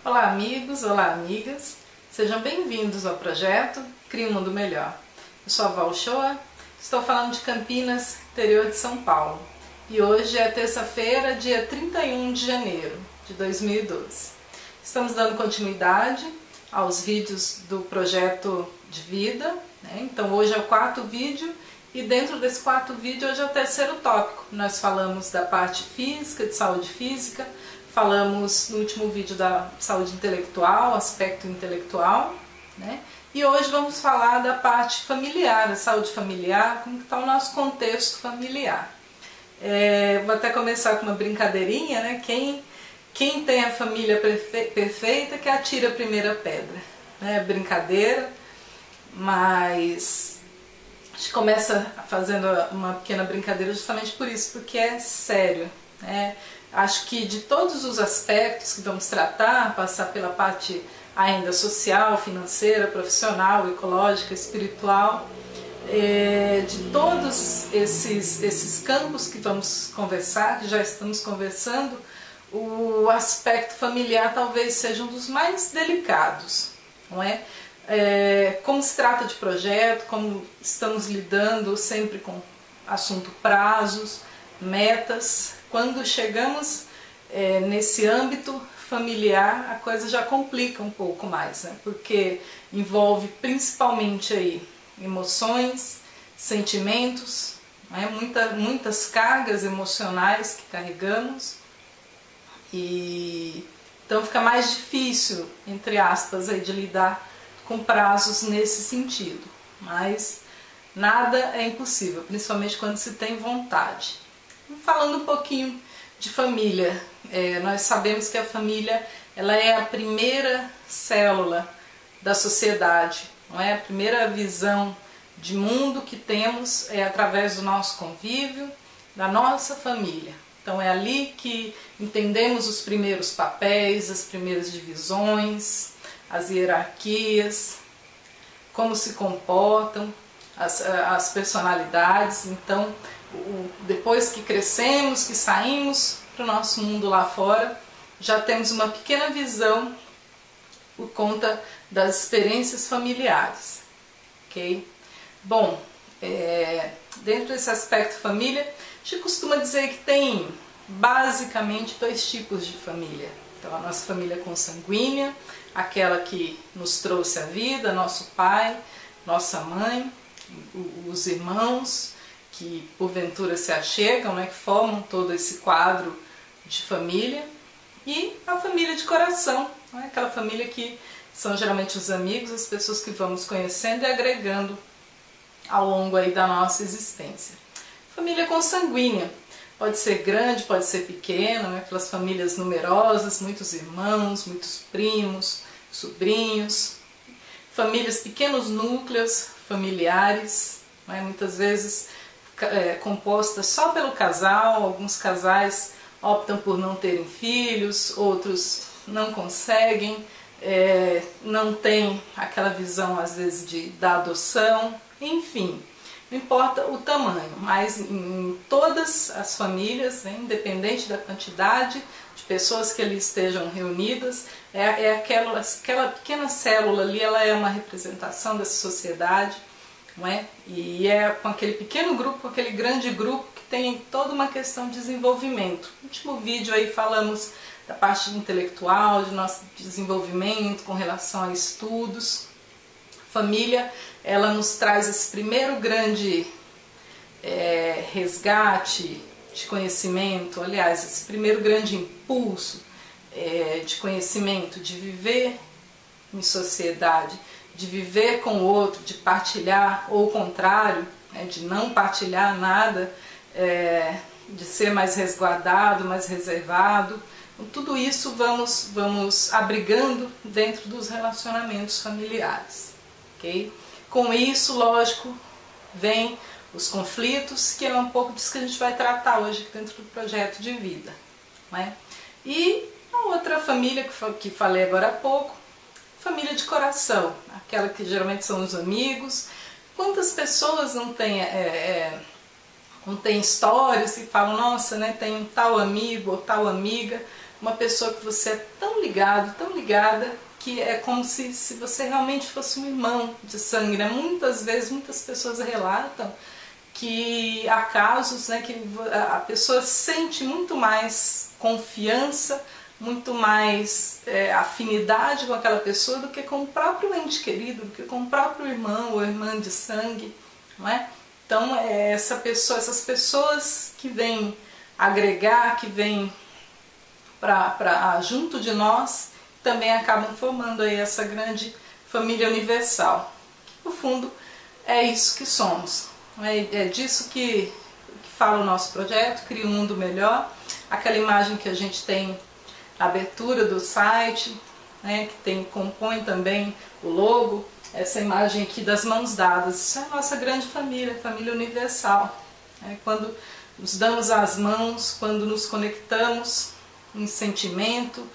Olá amigos, olá amigas, sejam bem-vindos ao projeto Crie um Mundo Melhor. Eu sou a Val Shoa, estou falando de Campinas, interior de São Paulo, e hoje é terça-feira, dia 31 de janeiro de 2012. Estamos dando continuidade aos vídeos do projeto de vida, né? Então hoje é o quarto vídeo e dentro desse quarto vídeo hoje é o terceiro tópico. Nós falamos da parte física, de saúde física, falamos no último vídeo da saúde intelectual, aspecto intelectual, né? E hoje vamos falar da parte familiar, da saúde familiar, como está o nosso contexto familiar. Vou até começar com uma brincadeirinha, né? Quem tem a família perfeita que atira a primeira pedra, né? Brincadeira, mas a gente começa fazendo uma pequena brincadeira justamente por isso, porque é sério, né? Acho que de todos os aspectos que vamos tratar, passar pela parte ainda social, financeira, profissional, ecológica, espiritual, de todos esses campos que vamos conversar, que já estamos conversando, o aspecto familiar talvez seja um dos mais delicados, não é? Como se trata de projeto, como estamos lidando sempre com assunto prazos, metas. Quando chegamos nesse âmbito familiar, a coisa já complica um pouco mais, né? Porque envolve principalmente aí emoções, sentimentos, né? Muitas cargas emocionais que carregamos, e então fica mais difícil, entre aspas, aí, de lidar com prazos nesse sentido, mas nada é impossível, principalmente quando se tem vontade. Falando um pouquinho de família, nós sabemos que a família ela é a primeira célula da sociedade, não é? A primeira visão de mundo que temos é através do nosso convívio, da nossa família. Então é ali que entendemos os primeiros papéis, as primeiras divisões, as hierarquias, como se comportam as personalidades. Então, depois que crescemos, que saímos para o nosso mundo lá fora, já temos uma pequena visão por conta das experiências familiares, ok? Bom, dentro desse aspecto família, a gente costuma dizer que tem basicamente dois tipos de família. Então, a nossa família consanguínea, aquela que nos trouxe a vida, nosso pai, nossa mãe, os irmãos que porventura se achegam, né, que formam todo esse quadro de família, e a família de coração, né, aquela família que são geralmente os amigos, as pessoas que vamos conhecendo e agregando ao longo aí da nossa existência. Família consanguínea pode ser grande, pode ser pequena, né, aquelas famílias numerosas, muitos irmãos, muitos primos, sobrinhos, famílias, pequenos núcleos familiares, né, muitas vezes compostas só pelo casal. Alguns casais optam por não terem filhos, outros não conseguem, não tem aquela visão às vezes da adoção, enfim, não importa o tamanho, mas em todas as famílias, né, independente da quantidade de pessoas que ali estejam reunidas, aquela pequena célula ali, ela é uma representação dessa sociedade, não é? E é com aquele pequeno grupo, com aquele grande grupo que tem toda uma questão de desenvolvimento. No último vídeo aí falamos da parte intelectual, de nosso desenvolvimento com relação a estudos. Família, ela nos traz esse primeiro grande resgate de conhecimento, aliás, esse primeiro grande impulso de conhecimento, de viver em sociedade, de viver com o outro, de partilhar, ou o contrário, né, de não partilhar nada, de ser mais resguardado, mais reservado. Então, tudo isso vamos abrigando dentro dos relacionamentos familiares, ok? Com isso, lógico, vem os conflitos, que é um pouco disso que a gente vai tratar hoje dentro do projeto de vida, não é? E a outra família que falei agora há pouco, família de coração, aquela que geralmente são os amigos. Quantas pessoas não têm histórias e falam, nossa, né, tem um tal amigo ou tal amiga, uma pessoa que você é tão ligado ligada, que é como se você realmente fosse um irmão de sangue, né? Muitas vezes, muitas pessoas relatam que há casos, né, que a pessoa sente muito mais confiança, muito mais afinidade com aquela pessoa do que com o próprio ente querido, do que com o próprio irmão ou irmã de sangue, não é? Então, essas pessoas que vêm agregar, que vêm junto de nós, também acabam formando aí essa grande família universal. Que, no fundo, é isso que somos. É disso que fala o nosso projeto, Cria um Mundo Melhor. Aquela imagem que a gente tem na abertura do site, né, que compõe também o logo, essa imagem aqui das mãos dadas. Isso é a nossa grande família, família universal. Quando nos damos as mãos, quando nos conectamos em sentimento,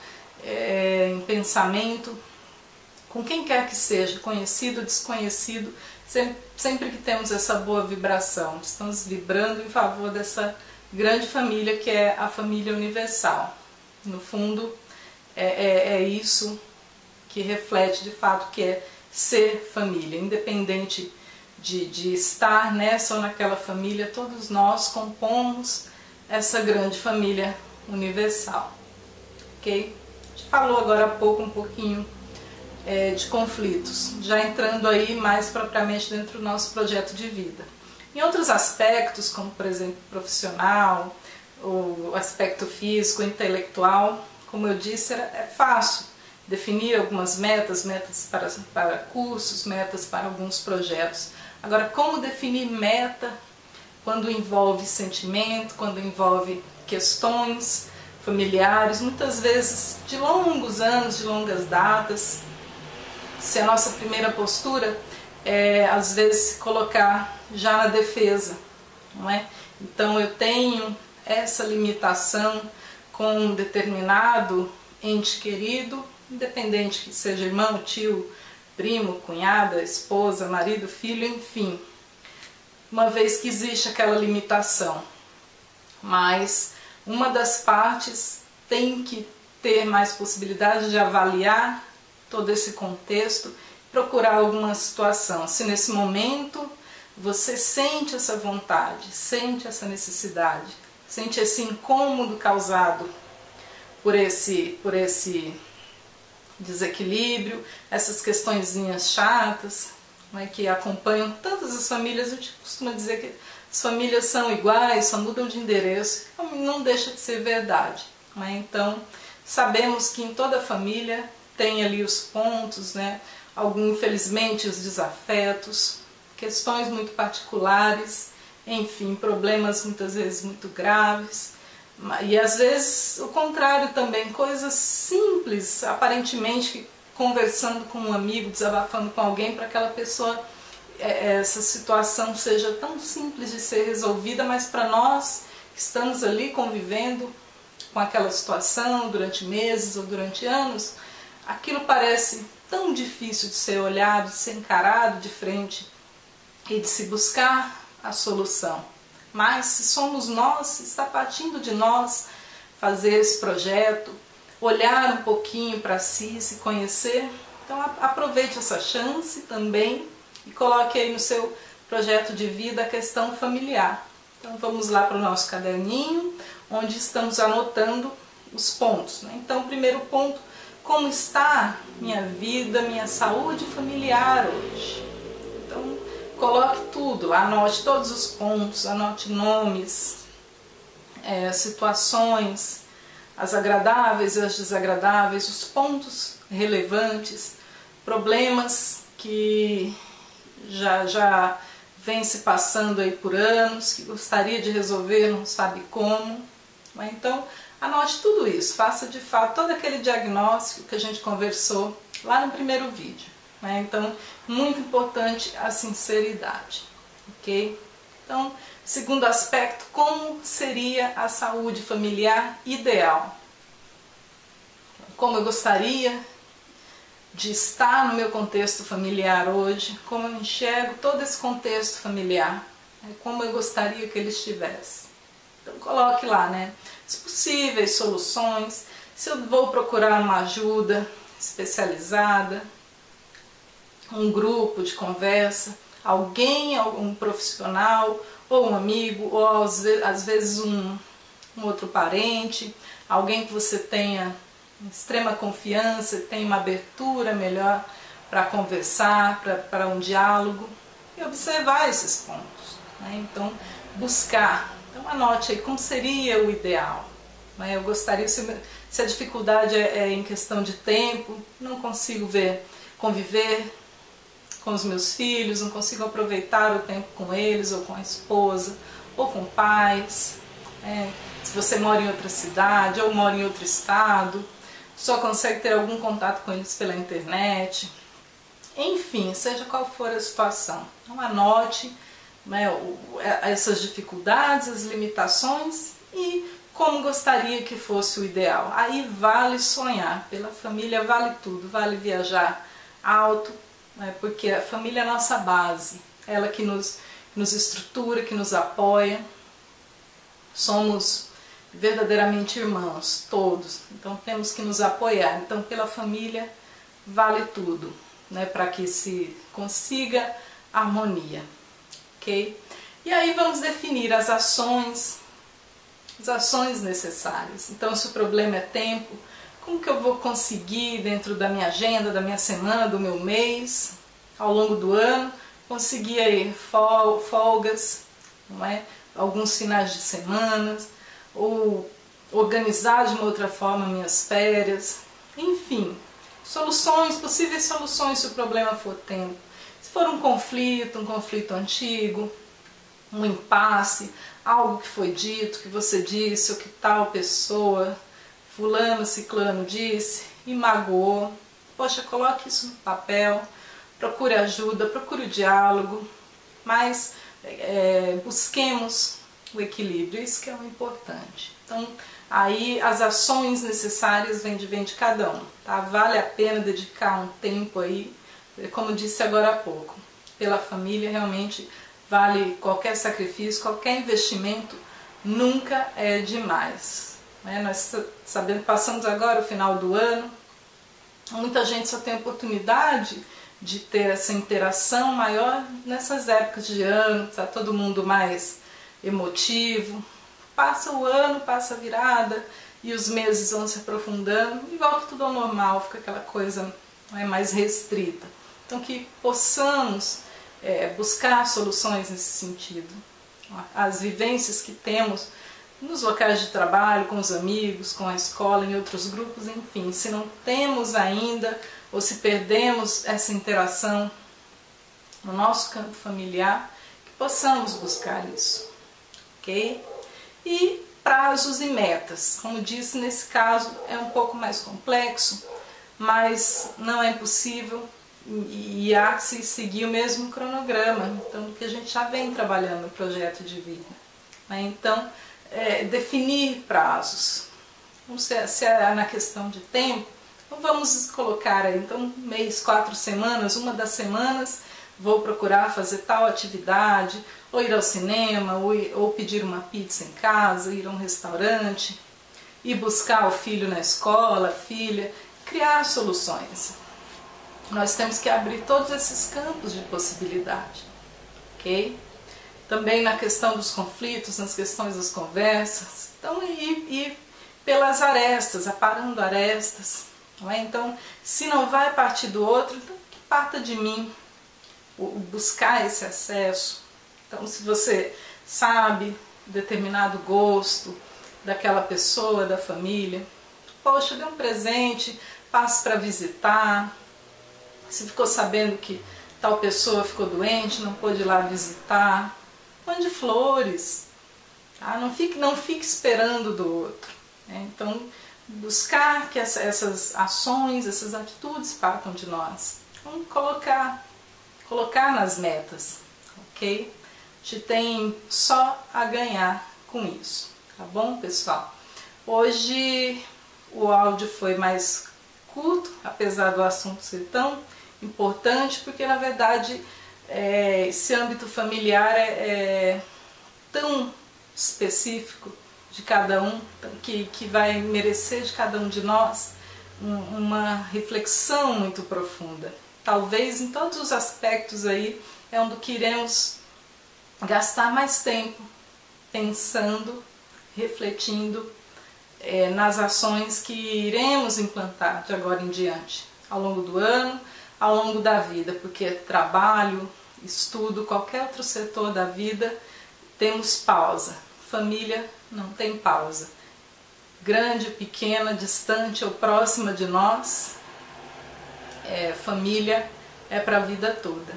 em pensamento, com quem quer que seja, conhecido ou desconhecido, sempre que temos essa boa vibração, estamos vibrando em favor dessa grande família que é a família universal. No fundo, é isso que reflete de fato que é ser família, independente de estar nessa ou naquela família, todos nós compomos essa grande família universal. Ok? A gente falou agora há pouco um pouquinho de conflitos, já entrando aí mais propriamente dentro do nosso projeto de vida. Em outros aspectos, como por exemplo profissional, o aspecto físico, intelectual, como eu disse, é fácil definir algumas metas para cursos, metas para alguns projetos. Agora, como definir meta quando envolve sentimento, quando envolve questões familiares, muitas vezes de longos anos, de longas datas? Se a nossa primeira postura às vezes, se colocar já na defesa, não é? Então eu tenho essa limitação com um determinado ente querido, independente que seja irmão, tio, primo, cunhada, esposa, marido, filho, enfim, uma vez que existe aquela limitação. Mas uma das partes tem que ter mais possibilidade de avaliar todo esse contexto, procurar alguma situação. Se nesse momento você sente essa vontade, sente essa necessidade, sente esse incômodo causado por esse desequilíbrio, essas questõezinhas chatas, né, que acompanham tantas as famílias. A gente costuma dizer que as famílias são iguais, só mudam de endereço. Não deixa de ser verdade, né? Então, sabemos que em toda família tem ali os pontos, né? Infelizmente os desafetos, questões muito particulares, enfim, problemas muitas vezes muito graves. E às vezes o contrário também, coisas simples, aparentemente conversando com um amigo, desabafando com alguém, para aquela pessoa essa situação seja tão simples de ser resolvida, mas para nós que estamos ali convivendo com aquela situação durante meses ou durante anos, aquilo parece tão difícil de ser olhado, de ser encarado de frente e de se buscar a solução. Mas se somos nós, se está partindo de nós fazer esse projeto, olhar um pouquinho para si, se conhecer, então aproveite essa chance também e coloque aí no seu projeto de vida a questão familiar. Então vamos lá para o nosso caderninho, onde estamos anotando os pontos, né? Então, primeiro ponto: como está minha vida, minha saúde familiar hoje? Então, coloque tudo, anote todos os pontos, anote nomes, situações, as agradáveis e as desagradáveis, os pontos relevantes, problemas que já vem se passando aí por anos, que gostaria de resolver, não sabe como. Então, anote tudo isso, faça de fato todo aquele diagnóstico que a gente conversou lá no primeiro vídeo. Então, muito importante a sinceridade, ok? Então, segundo aspecto, como seria a saúde familiar ideal? Como eu gostaria de estar no meu contexto familiar hoje, como eu enxergo todo esse contexto familiar, como eu gostaria que ele estivesse. Então coloque lá, né, as possíveis soluções, se eu vou procurar uma ajuda, especializada, um grupo de conversa, alguém, um profissional, ou um amigo, ou às vezes um outro parente, alguém que você tenha extrema confiança, tenha uma abertura melhor para conversar, para um diálogo, e observar esses pontos, né? Então, buscar. Então, anote aí como seria o ideal. Né? Eu gostaria, se a dificuldade é em questão de tempo, não consigo conviver com os meus filhos, não consigo aproveitar o tempo com eles, ou com a esposa, ou com pais. Se você mora em outra cidade, ou mora em outro estado, só consegue ter algum contato com eles pela internet. Enfim, seja qual for a situação, então anote, né, essas dificuldades, as limitações e como gostaria que fosse o ideal. Aí vale sonhar, pela família vale tudo, vale viajar alto, né, porque a família é a nossa base, ela que nos estrutura, que nos apoia. Somos verdadeiramente irmãos, todos, então temos que nos apoiar. Então pela família vale tudo, né, para que se consiga harmonia, ok? E aí vamos definir as ações necessárias. Então, se o problema é tempo, como que eu vou conseguir dentro da minha agenda, da minha semana, do meu mês, ao longo do ano, conseguir aí folgas, não é? Alguns finais de semana, ou organizar de uma outra forma minhas férias, enfim. Possíveis soluções se o problema for tempo. Se for um conflito antigo, um impasse, algo que foi dito, que você disse, ou que tal pessoa, fulano, ciclano disse e magoou. Poxa, coloque isso no papel, procure ajuda, procure o diálogo, mas busquemos o equilíbrio, isso que é o importante. Então, aí as ações necessárias vêm de cada um, tá? Vale a pena dedicar um tempo aí, como disse agora há pouco, pela família. Realmente vale qualquer sacrifício, qualquer investimento, nunca é demais, né? Nós passamos agora o final do ano, muita gente só tem a oportunidade de ter essa interação maior nessas épocas de ano, tá todo mundo mais emotivo. Passa o ano, passa a virada e os meses vão se aprofundando e volta tudo ao normal, fica aquela coisa mais restrita. Então que possamos buscar soluções nesse sentido. As vivências que temos nos locais de trabalho, com os amigos, com a escola, em outros grupos, enfim, se não temos ainda ou se perdemos essa interação no nosso campo familiar, que possamos buscar isso, ok? E prazos e metas, como disse, nesse caso é um pouco mais complexo, mas não é impossível e há que se seguir o mesmo cronograma, então, que a gente já vem trabalhando no projeto de vida, né? Então, definir prazos. Então, se é na questão de tempo, então vamos colocar aí, então, mês, 4 semanas, uma das semanas vou procurar fazer tal atividade, ou ir ao cinema, ou pedir uma pizza em casa, ir a um restaurante, ir buscar o filho na escola, a filha, criar soluções. Nós temos que abrir todos esses campos de possibilidade, ok? Também na questão dos conflitos, nas questões das conversas, então ir pelas arestas, aparando arestas, não é? Então, se não vai partir do outro, então que parta de mim, buscar esse acesso. Então, se você sabe determinado gosto daquela pessoa, da família, poxa, dê um presente, passe para visitar. Se ficou sabendo que tal pessoa ficou doente, não pôde ir lá visitar, mande flores, tá? Não fique esperando do outro, né? Então, buscar que essas ações, essas atitudes partam de nós. Então, colocar nas metas, ok? A gente tem só a ganhar com isso, tá bom, pessoal? Hoje o áudio foi mais curto, apesar do assunto ser tão importante, porque na verdade esse âmbito familiar é tão específico de cada um, que vai merecer de cada um de nós uma reflexão muito profunda. Talvez em todos os aspectos aí é onde que iremos gastar mais tempo pensando, refletindo nas ações que iremos implantar de agora em diante, ao longo do ano, ao longo da vida, porque trabalho, estudo, qualquer outro setor da vida, temos pausa. Família não tem pausa. Grande, pequena, distante ou próxima de nós, família é para a vida toda.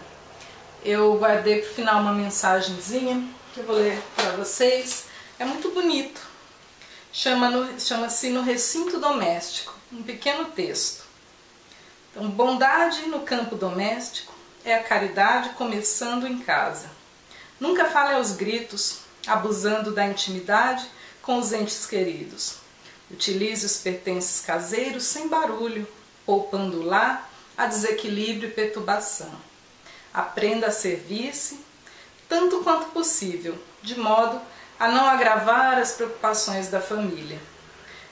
Eu guardei para o final uma mensagenzinha que eu vou ler para vocês. É muito bonito. Chama-se No Recinto Doméstico, um pequeno texto. Então, bondade no campo doméstico é a caridade começando em casa. Nunca fale aos gritos, abusando da intimidade com os entes queridos. Utilize os pertences caseiros sem barulho, poupando lá a desequilíbrio e perturbação. Aprenda a servir-se, tanto quanto possível, de modo a não agravar as preocupações da família.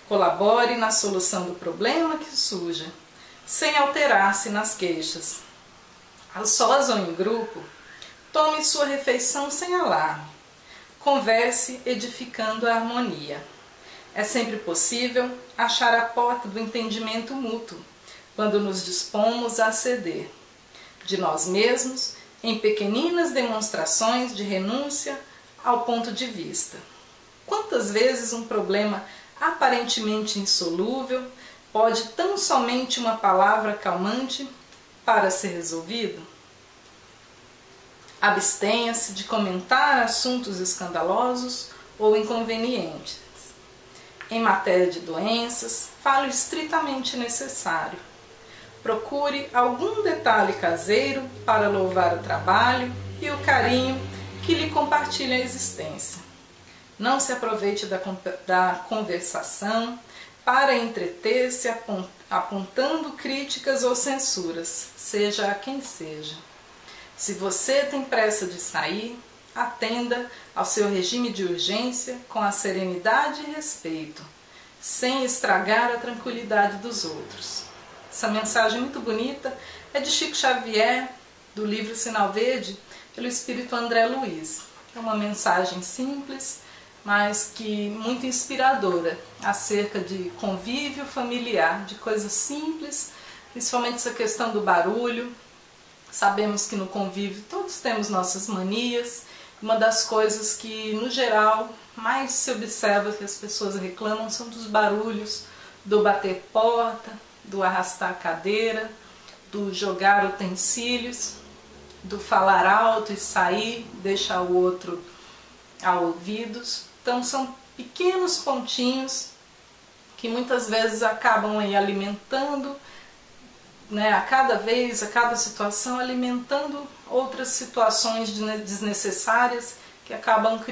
Colabore na solução do problema que surja, sem alterar-se nas queixas. A sós ou em grupo, tome sua refeição sem alarme. Converse edificando a harmonia. É sempre possível achar a porta do entendimento mútuo, quando nos dispomos a ceder de nós mesmos em pequeninas demonstrações de renúncia ao ponto de vista. Quantas vezes um problema aparentemente insolúvel pode tão somente uma palavra calmante para ser resolvido? Abstenha-se de comentar assuntos escandalosos ou inconvenientes. Em matéria de doenças, fale o estritamente necessário. Procure algum detalhe caseiro para louvar o trabalho e o carinho que lhe compartilha a existência. Não se aproveite da conversação para entreter-se apontando críticas ou censuras, seja a quem seja. Se você tem pressa de sair, atenda ao seu regime de urgência com a serenidade e respeito, sem estragar a tranquilidade dos outros. Essa mensagem muito bonita é de Chico Xavier, do livro Sinal Verde, pelo Espírito André Luiz. É uma mensagem simples, mas que muito inspiradora, acerca de convívio familiar, de coisas simples, principalmente essa questão do barulho. Sabemos que no convívio todos temos nossas manias. Uma das coisas que, no geral, mais se observa que as pessoas reclamam são dos barulhos, do bater porta, do arrastar a cadeira, do jogar utensílios, do falar alto e sair, deixar o outro a ouvidos. Então são pequenos pontinhos que muitas vezes acabam aí alimentando, a cada vez, a cada situação, alimentando outras situações desnecessárias que acabam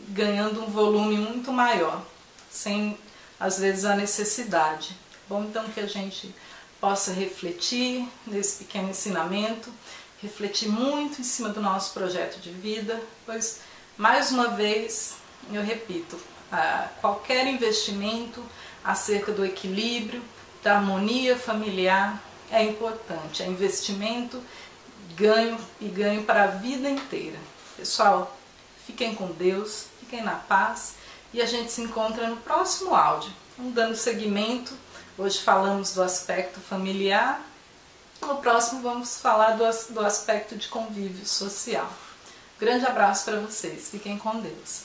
ganhando um volume muito maior, sem às vezes a necessidade. Bom, então que a gente possa refletir nesse pequeno ensinamento, refletir muito em cima do nosso projeto de vida, pois, mais uma vez, eu repito, qualquer investimento acerca do equilíbrio, da harmonia familiar é importante, é investimento, ganho para a vida inteira. Pessoal, fiquem com Deus, fiquem na paz e a gente se encontra no próximo áudio. Vamos dando seguimento. Hoje falamos do aspecto familiar, no próximo vamos falar do aspecto de convívio social. Grande abraço para vocês, fiquem com Deus.